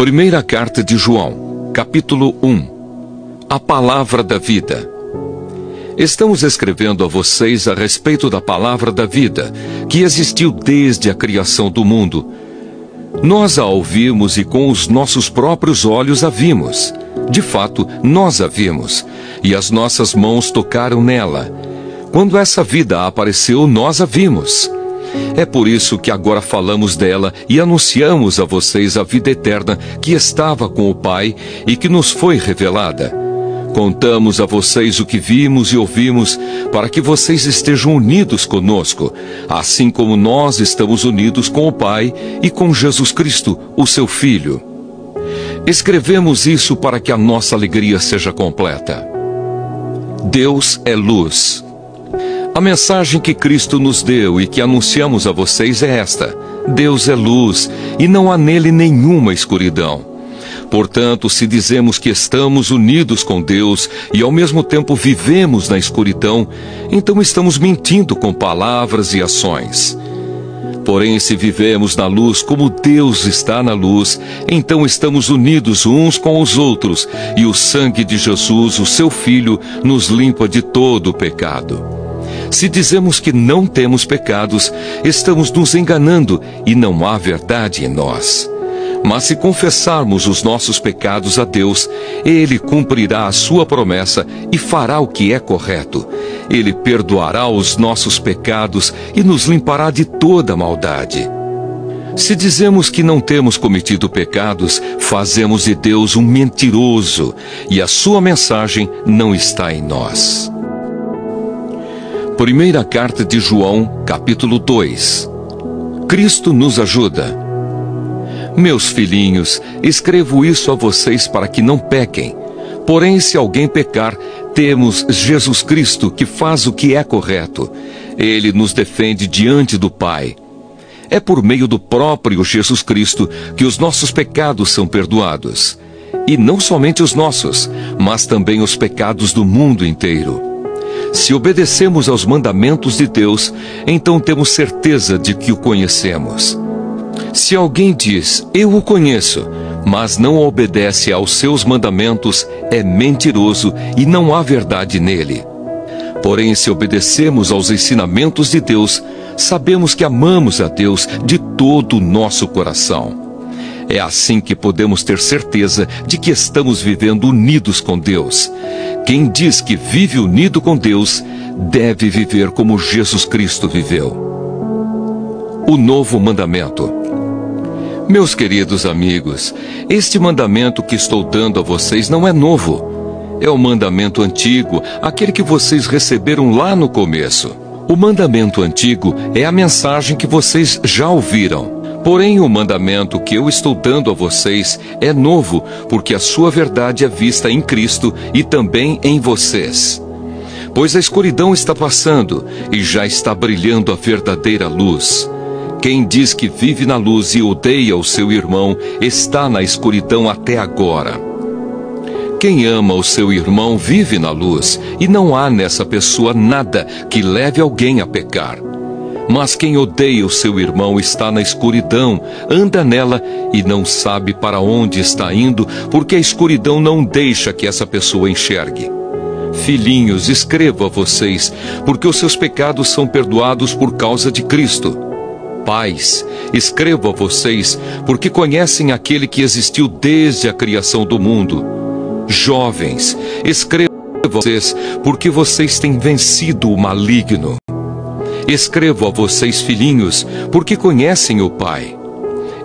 Primeira carta de João, capítulo 1. A palavra da vida. Estamos escrevendo a vocês a respeito da palavra da vida, que existiu desde a criação do mundo. Nós a ouvimos e com os nossos próprios olhos a vimos. De fato, nós a vimos, e as nossas mãos tocaram nela. Quando essa vida apareceu, nós a vimos. É por isso que agora falamos dela e anunciamos a vocês a vida eterna que estava com o Pai e que nos foi revelada. Contamos a vocês o que vimos e ouvimos, para que vocês estejam unidos conosco, assim como nós estamos unidos com o Pai e com Jesus Cristo, o seu Filho. Escrevemos isso para que a nossa alegria seja completa. Deus é luz. A mensagem que Cristo nos deu e que anunciamos a vocês é esta: Deus é luz, e não há nele nenhuma escuridão. Portanto, se dizemos que estamos unidos com Deus e ao mesmo tempo vivemos na escuridão, então estamos mentindo com palavras e ações. Porém, se vivemos na luz como Deus está na luz, então estamos unidos uns com os outros, e o sangue de Jesus, o seu Filho, nos limpa de todo o pecado. Se dizemos que não temos pecados, estamos nos enganando e não há verdade em nós. Mas se confessarmos os nossos pecados a Deus, Ele cumprirá a sua promessa e fará o que é correto. Ele perdoará os nossos pecados e nos limpará de toda maldade. Se dizemos que não temos cometido pecados, fazemos de Deus um mentiroso, e a sua mensagem não está em nós. Primeira carta de João, capítulo 2. Cristo nos ajuda. Meus filhinhos, escrevo isso a vocês para que não pequem. Porém, se alguém pecar, temos Jesus Cristo, que faz o que é correto. Ele nos defende diante do Pai. É por meio do próprio Jesus Cristo que os nossos pecados são perdoados. E não somente os nossos, mas também os pecados do mundo inteiro. Se obedecemos aos mandamentos de Deus, então temos certeza de que o conhecemos. Se alguém diz, eu o conheço, mas não obedece aos seus mandamentos, é mentiroso e não há verdade nele. Porém, se obedecemos aos ensinamentos de Deus, sabemos que amamos a Deus de todo o nosso coração. É assim que podemos ter certeza de que estamos vivendo unidos com Deus. Quem diz que vive unido com Deus, deve viver como Jesus Cristo viveu. O novo mandamento. Meus queridos amigos, este mandamento que estou dando a vocês não é novo. É o mandamento antigo, aquele que vocês receberam lá no começo. O mandamento antigo é a mensagem que vocês já ouviram. Porém, o mandamento que eu estou dando a vocês é novo, porque a sua verdade é vista em Cristo e também em vocês. Pois a escuridão está passando e já está brilhando a verdadeira luz. Quem diz que vive na luz e odeia o seu irmão, está na escuridão até agora. Quem ama o seu irmão vive na luz, e não há nessa pessoa nada que leve alguém a pecar. Mas quem odeia o seu irmão está na escuridão, anda nela e não sabe para onde está indo, porque a escuridão não deixa que essa pessoa enxergue. Filhinhos, escrevo a vocês, porque os seus pecados são perdoados por causa de Cristo. Pais, escrevo a vocês, porque conhecem aquele que existiu desde a criação do mundo. Jovens, escrevo a vocês, porque vocês têm vencido o maligno. Escrevo a vocês, filhinhos, porque conhecem o Pai.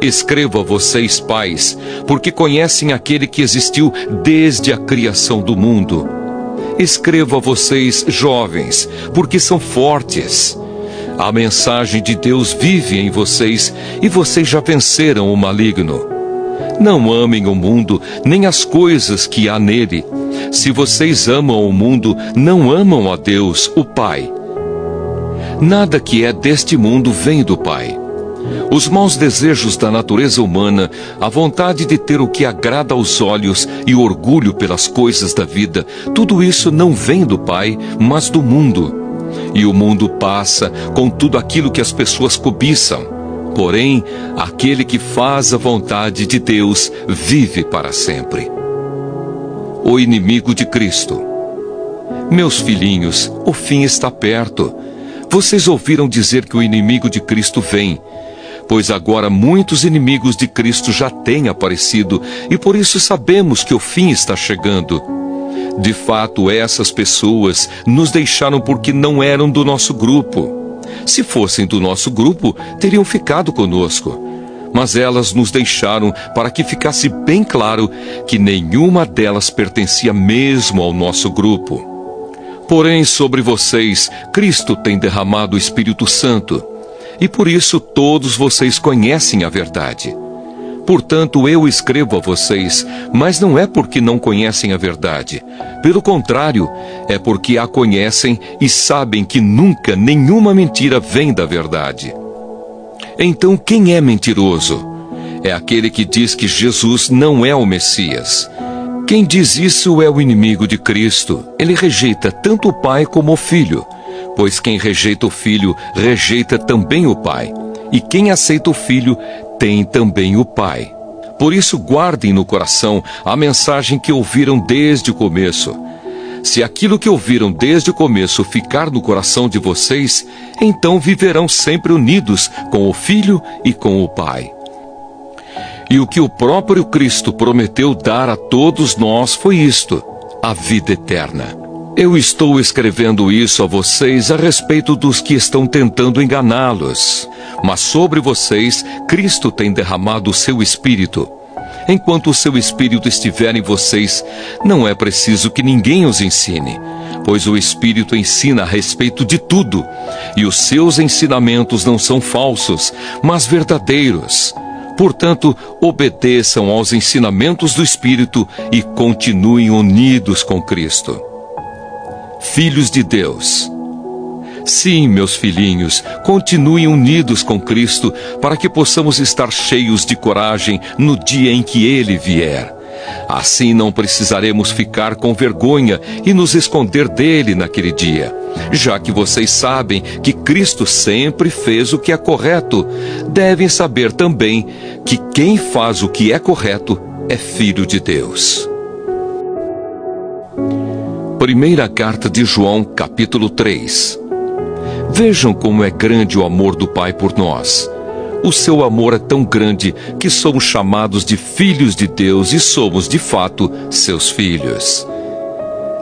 Escrevo a vocês, pais, porque conhecem aquele que existiu desde a criação do mundo. Escrevo a vocês, jovens, porque são fortes. A mensagem de Deus vive em vocês e vocês já venceram o maligno. Não amem o mundo, nem as coisas que há nele. Se vocês amam o mundo, não amam a Deus, o Pai. Nada que é deste mundo vem do Pai. Os maus desejos da natureza humana, a vontade de ter o que agrada aos olhos e o orgulho pelas coisas da vida, tudo isso não vem do Pai, mas do mundo. E o mundo passa com tudo aquilo que as pessoas cobiçam. Porém, aquele que faz a vontade de Deus vive para sempre. O inimigo de Cristo. Meus filhinhos, o fim está perto. Vocês ouviram dizer que o inimigo de Cristo vem, pois agora muitos inimigos de Cristo já têm aparecido, e por isso sabemos que o fim está chegando. De fato, essas pessoas nos deixaram porque não eram do nosso grupo. Se fossem do nosso grupo, teriam ficado conosco. Mas elas nos deixaram para que ficasse bem claro que nenhuma delas pertencia mesmo ao nosso grupo. Porém, sobre vocês, Cristo tem derramado o Espírito Santo, e por isso todos vocês conhecem a verdade. Portanto, eu escrevo a vocês, mas não é porque não conhecem a verdade. Pelo contrário, é porque a conhecem e sabem que nunca nenhuma mentira vem da verdade. Então, quem é mentiroso? É aquele que diz que Jesus não é o Messias. Quem diz isso é o inimigo de Cristo. Ele rejeita tanto o Pai como o Filho, pois quem rejeita o Filho, rejeita também o Pai. E quem aceita o Filho, tem também o Pai. Por isso, guardem no coração a mensagem que ouviram desde o começo. Se aquilo que ouviram desde o começo ficar no coração de vocês, então viverão sempre unidos com o Filho e com o Pai. E o que o próprio Cristo prometeu dar a todos nós foi isto: a vida eterna. Eu estou escrevendo isso a vocês a respeito dos que estão tentando enganá-los. Mas sobre vocês, Cristo tem derramado o seu Espírito. Enquanto o seu Espírito estiver em vocês, não é preciso que ninguém os ensine, pois o Espírito ensina a respeito de tudo, e os seus ensinamentos não são falsos, mas verdadeiros. Portanto, obedeçam aos ensinamentos do Espírito e continuem unidos com Cristo. Filhos de Deus. Sim, meus filhinhos, continuem unidos com Cristo para que possamos estar cheios de coragem no dia em que Ele vier. Assim não precisaremos ficar com vergonha e nos esconder dele naquele dia, já que vocês sabem que Cristo sempre fez o que é correto. Devem saber também que quem faz o que é correto é filho de Deus. Primeira carta de João, capítulo 3. Vejam como é grande o amor do Pai por nós. O seu amor é tão grande que somos chamados de filhos de Deus e somos, de fato, seus filhos.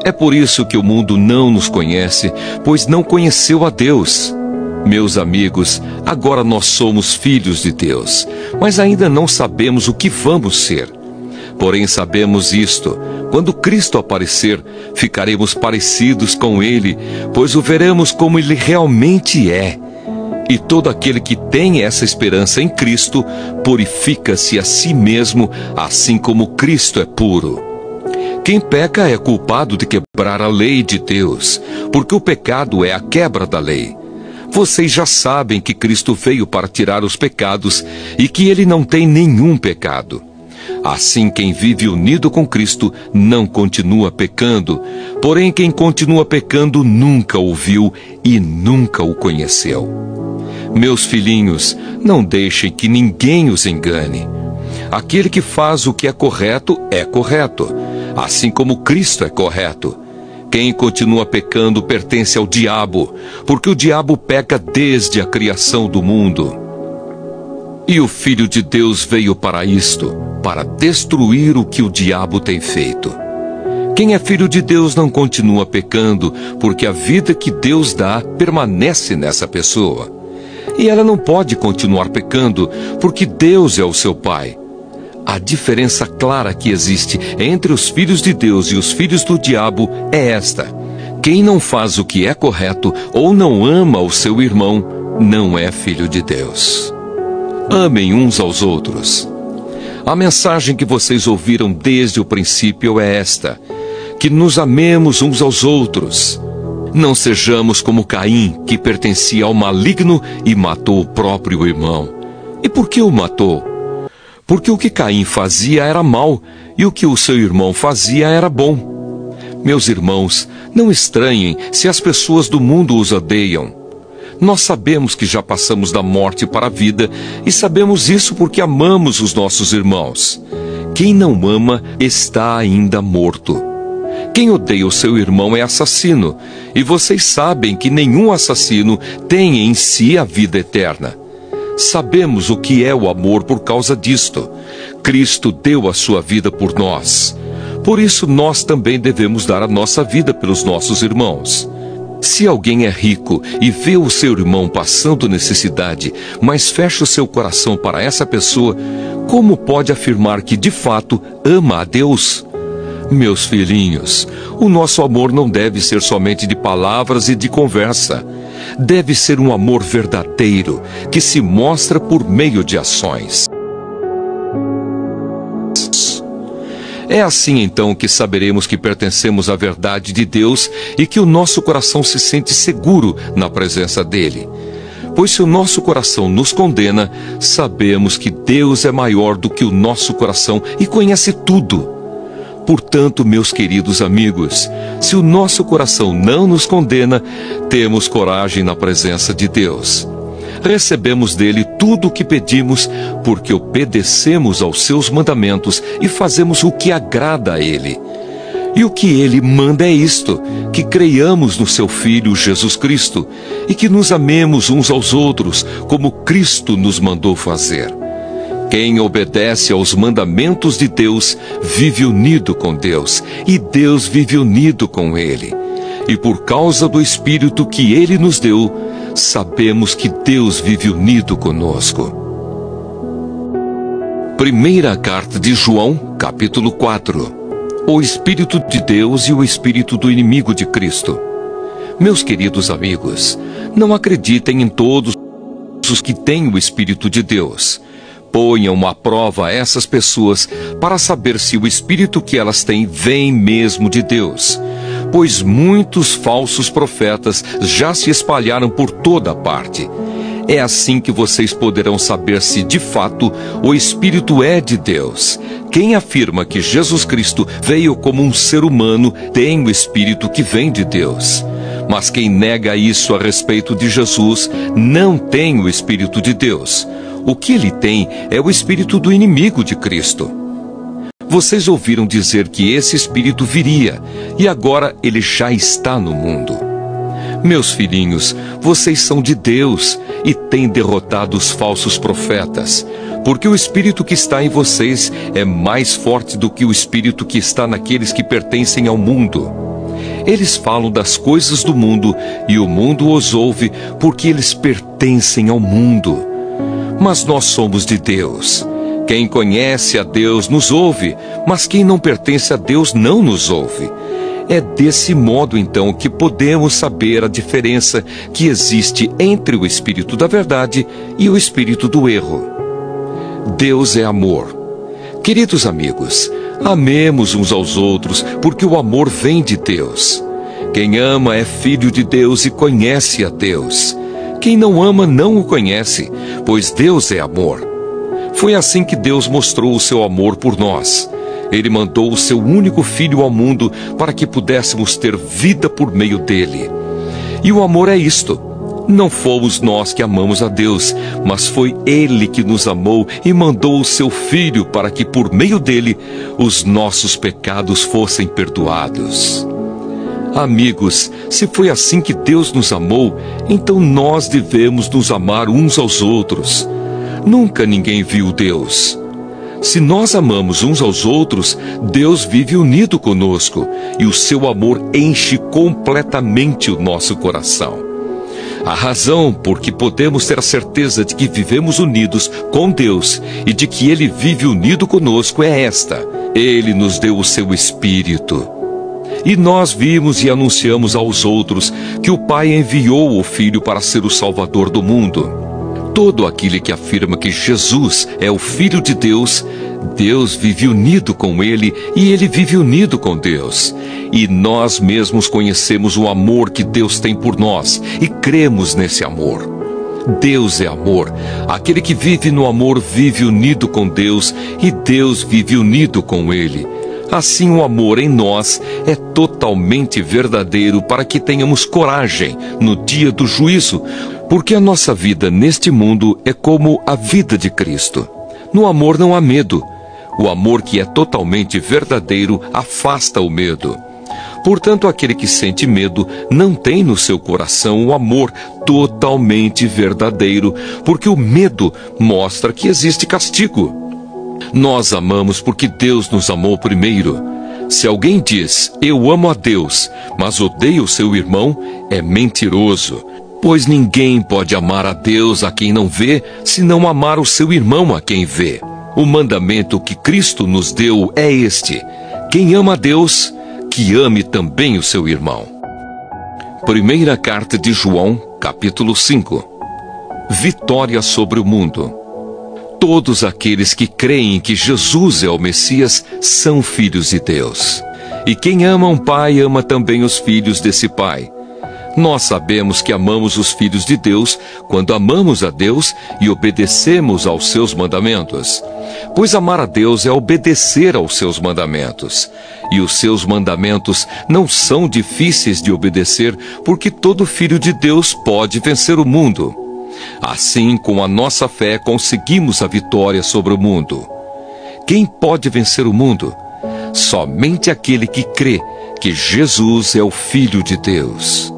É por isso que o mundo não nos conhece, pois não conheceu a Deus. Meus amigos, agora nós somos filhos de Deus, mas ainda não sabemos o que vamos ser. Porém sabemos isto: quando Cristo aparecer, ficaremos parecidos com Ele, pois o veremos como Ele realmente é. E todo aquele que tem essa esperança em Cristo, purifica-se a si mesmo, assim como Cristo é puro. Quem peca é culpado de quebrar a lei de Deus, porque o pecado é a quebra da lei. Vocês já sabem que Cristo veio para tirar os pecados e que Ele não tem nenhum pecado. Assim, quem vive unido com Cristo não continua pecando, porém quem continua pecando nunca o viu e nunca o conheceu. Meus filhinhos, não deixem que ninguém os engane. Aquele que faz o que é correto, assim como Cristo é correto. Quem continua pecando pertence ao diabo, porque o diabo peca desde a criação do mundo. E o Filho de Deus veio para isto, para destruir o que o diabo tem feito. Quem é filho de Deus não continua pecando, porque a vida que Deus dá permanece nessa pessoa. E ela não pode continuar pecando, porque Deus é o seu Pai. A diferença clara que existe entre os filhos de Deus e os filhos do diabo é esta: quem não faz o que é correto ou não ama o seu irmão, não é filho de Deus. Amem uns aos outros. A mensagem que vocês ouviram desde o princípio é esta: que nos amemos uns aos outros. Não sejamos como Caim, que pertencia ao maligno e matou o próprio irmão. E por que o matou? Porque o que Caim fazia era mal, e o que o seu irmão fazia era bom. Meus irmãos, não estranhem se as pessoas do mundo os odeiam. Nós sabemos que já passamos da morte para a vida e sabemos isso porque amamos os nossos irmãos. Quem não ama está ainda morto. Quem odeia o seu irmão é assassino, e vocês sabem que nenhum assassino tem em si a vida eterna. Sabemos o que é o amor por causa disto. Cristo deu a sua vida por nós. Por isso nós também devemos dar a nossa vida pelos nossos irmãos. Se alguém é rico e vê o seu irmão passando necessidade, mas fecha o seu coração para essa pessoa, como pode afirmar que de fato ama a Deus? Meus filhinhos, o nosso amor não deve ser somente de palavras e de conversa. Deve ser um amor verdadeiro, que se mostra por meio de ações. É assim então que saberemos que pertencemos à verdade de Deus e que o nosso coração se sente seguro na presença dele. Pois se o nosso coração nos condena, sabemos que Deus é maior do que o nosso coração e conhece tudo. Portanto, meus queridos amigos, se o nosso coração não nos condena, temos coragem na presença de Deus. Recebemos dele tudo o que pedimos, porque obedecemos aos seus mandamentos e fazemos o que agrada a ele. E o que ele manda é isto, que creiamos no seu Filho Jesus Cristo e que nos amemos uns aos outros, como Cristo nos mandou fazer. Quem obedece aos mandamentos de Deus vive unido com Deus, e Deus vive unido com ele. E por causa do Espírito que ele nos deu, sabemos que Deus vive unido conosco. Primeira carta de João, capítulo 4. O Espírito de Deus e o Espírito do inimigo de Cristo. Meus queridos amigos, não acreditem em todos os que têm o Espírito de Deus. Ponham à prova essas pessoas para saber se o Espírito que elas têm vem mesmo de Deus. Pois muitos falsos profetas já se espalharam por toda parte. É assim que vocês poderão saber se, de fato, o Espírito é de Deus. Quem afirma que Jesus Cristo veio como um ser humano tem o Espírito que vem de Deus. Mas quem nega isso a respeito de Jesus não tem o Espírito de Deus. O que ele tem é o Espírito do inimigo de Cristo. Vocês ouviram dizer que esse Espírito viria, e agora ele já está no mundo. Meus filhinhos, vocês são de Deus e têm derrotado os falsos profetas, porque o Espírito que está em vocês é mais forte do que o Espírito que está naqueles que pertencem ao mundo. Eles falam das coisas do mundo e o mundo os ouve porque eles pertencem ao mundo. Mas nós somos de Deus. Quem conhece a Deus nos ouve, mas quem não pertence a Deus não nos ouve. É desse modo, então, que podemos saber a diferença que existe entre o Espírito da verdade e o Espírito do erro. Deus é amor. Queridos amigos, amemos uns aos outros, porque o amor vem de Deus. Quem ama é filho de Deus e conhece a Deus. Quem não ama não o conhece, pois Deus é amor. Foi assim que Deus mostrou o seu amor por nós. Ele mandou o seu único Filho ao mundo para que pudéssemos ter vida por meio dele. E o amor é isto: não fomos nós que amamos a Deus, mas foi Ele que nos amou e mandou o seu Filho para que por meio dele os nossos pecados fossem perdoados. Amigos, se foi assim que Deus nos amou, então nós devemos nos amar uns aos outros. Nunca ninguém viu Deus. Se nós amamos uns aos outros, Deus vive unido conosco e o seu amor enche completamente o nosso coração. A razão por que podemos ter a certeza de que vivemos unidos com Deus e de que Ele vive unido conosco é esta: Ele nos deu o seu Espírito. E nós vimos e anunciamos aos outros que o Pai enviou o Filho para ser o Salvador do mundo. Todo aquele que afirma que Jesus é o Filho de Deus, Deus vive unido com ele e ele vive unido com Deus. E nós mesmos conhecemos o amor que Deus tem por nós e cremos nesse amor. Deus é amor. Aquele que vive no amor vive unido com Deus e Deus vive unido com ele. Assim, o amor em nós é totalmente verdadeiro para que tenhamos coragem no dia do juízo, Porque a nossa vida neste mundo é como a vida de Cristo. No amor não há medo. O amor que é totalmente verdadeiro afasta o medo. Portanto, aquele que sente medo não tem no seu coração o amor totalmente verdadeiro, porque o medo mostra que existe castigo. Nós amamos porque Deus nos amou primeiro. Se alguém diz, eu amo a Deus, mas odeia o seu irmão, é mentiroso. Pois ninguém pode amar a Deus a quem não vê, se não amar o seu irmão a quem vê. O mandamento que Cristo nos deu é este: quem ama a Deus, que ame também o seu irmão. Primeira carta de João, capítulo 5. Vitória sobre o mundo. Todos aqueles que creem que Jesus é o Messias são filhos de Deus. E quem ama um pai, ama também os filhos desse pai. Nós sabemos que amamos os filhos de Deus quando amamos a Deus e obedecemos aos seus mandamentos. Pois amar a Deus é obedecer aos seus mandamentos. E os seus mandamentos não são difíceis de obedecer, porque todo filho de Deus pode vencer o mundo. Assim, com a nossa fé, conseguimos a vitória sobre o mundo. Quem pode vencer o mundo? Somente aquele que crê que Jesus é o Filho de Deus.